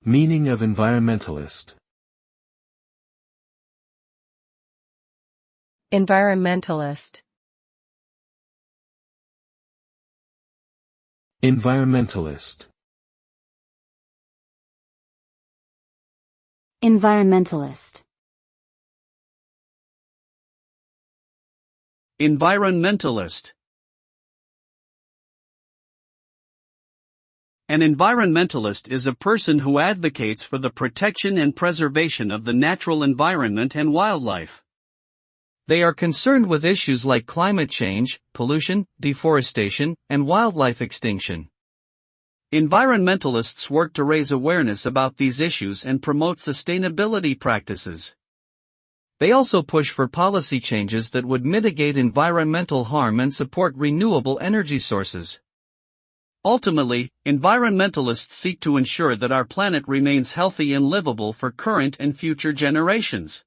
Meaning of environmentalist. Environmentalist. Environmentalist. Environmentalist. Environmentalist. An environmentalist is a person who advocates for the protection and preservation of the natural environment and wildlife. They are concerned with issues like climate change, pollution, deforestation, and wildlife extinction. Environmentalists work to raise awareness about these issues and promote sustainability practices. They also push for policy changes that would mitigate environmental harm and support renewable energy sources. Ultimately, environmentalists seek to ensure that our planet remains healthy and livable for current and future generations.